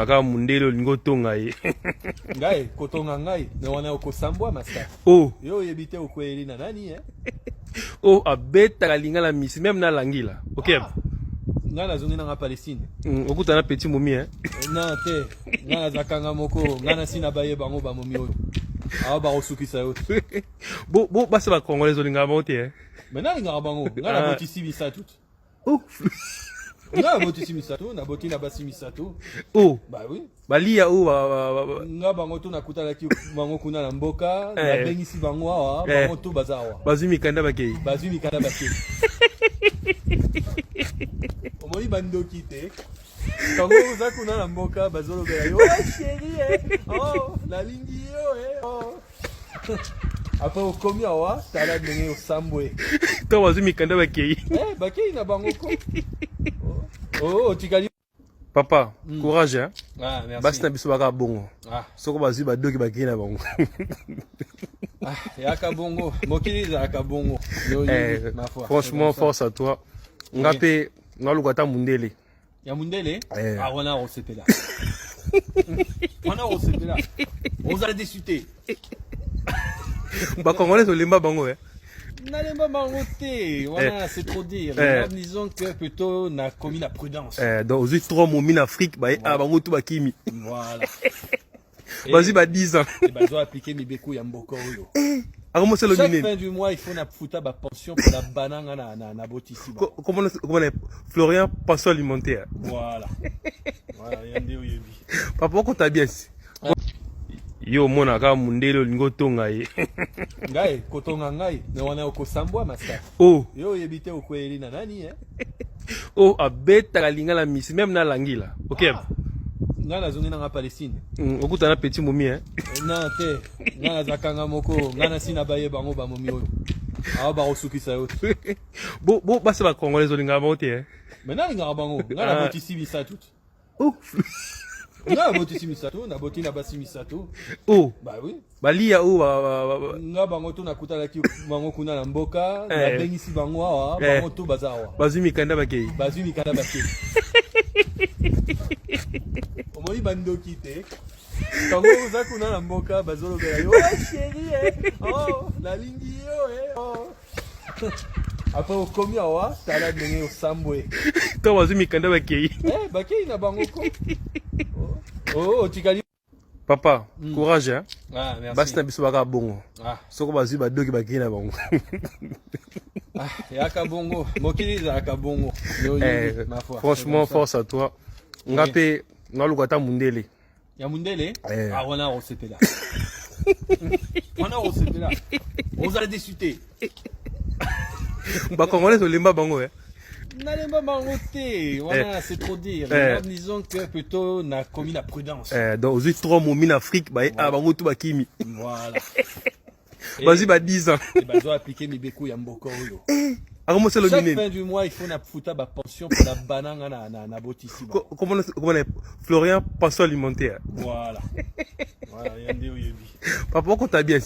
mona kaka mundele olingo tonga ye. Ngai kotonga ngai ne wana okosambwa master. Oh. Yo yebite okweli na nani Oh abeta lingala misi même na langila. OK. Nga nazongi nanga Palestine. Okuta na petit momi Na te. Nga zakanga moko, nga na sina baye bango ba momi oyo. Awa ba osukisa yo. Bo basa ba congolais olinga monte Mena linga bango, nga na botisi misatu. Oh. Nga botisi misatu, na boti na basi misatu. Oh. Bah oui. Balia ou nga bango to nakuta ki bango kuna na mboka, na bengisi bango awa, bango to bazawa. Bazwi mikanda bakei. Bazwi mikanda bakei. Omoi bandoki te. Kango uza kuna na mboka bazologa yo chérie oh nalingi yo oh. Après okomi awa tala ndenge osambwe. To bazwi mikanda bakei. Bakei na bango ko. Oh tikali. Papa, courage hein. Ah merci. Basi na biso baka bongo. Soko bazwi badoki bakei na bango. Yaka bongo, mokili zaka bongo. Ma foi. Franchement force à toi. Ngape ngalukata mundele. Ya mundele? Wana osepela. Wana osepela. On a discuté. Ba congolais olemba bango Nalemba bango te. Wana c'est trop dire. Disons que plutôt na commis la prudence. Donc aux trois mots en Afrique ba bango tout bakimi. Voilà. Vas-y ba 10 ans. Et bazo appliquer mi beku ya mboko oyo. Chaque fin du mois, il faut na futa ba pension pour la banane na botisi. Comment Florian pension alimentaire. Voilà. Voilà, yande oyebi. Papa ko bien. Yo mona kaka mundele olingo tonga ye. Ngai kotonga ngai ne wana okosambwa master. Oh. Yo yebite okweli na nani Oh abeta lingala misi même na langila. OK. Nga nazongi nanga Palestine. Okuta na petit momi Na te. Nga zakanga moko, nga na sina baye bango ba momi oyo. Awa ba osukisa yo. Bo basa ba congolais olinga monte Mena linga bango, nga na botisi misatu. Oh. Nga botisi misatu, na boti na basi misatu. Oh. Bah oui. Balia ou nga bango to nakuta ki bango kuna na mboka, na bengisi bango awa, bango to bazawa. Bazwi mikanda bakei. Bazwi mikanda bakei. Omoi bandoki te. Kango uza kuna na mboka bazologa yo chérie oh nalingi yo oh. Après okomi awa tala ndenge osambwe. To bazwi mikanda bakei. Bakei na bango ko. Oh tikali. Papa, courage hein. Merci. Basi na biso baka bongo. Soko bazwi badoki bakei na bango. Yaka bongo, mokili zaka bongo. Ma foi. Franchement force à toi. Ngape ngalukata mundele. Ya mundele? Wana osepela. Wana osepela. On a discuté. Ba congolais olemba bango Nalemba bango te. Wana c'est trop dire. Disons que plutôt na commis la prudence. Donc aux trois mots en Afrique ba bango tout bakimi. Voilà. Vas-y ba 10 ans. Et bazo appliquer mi beku ya mboko oyo. Chaque fin du mois, il faut na futa ba pension pour la banane na botisi. Comment Florian pension alimentaire. Voilà. Voilà, yande oyebi. Papa ko bien.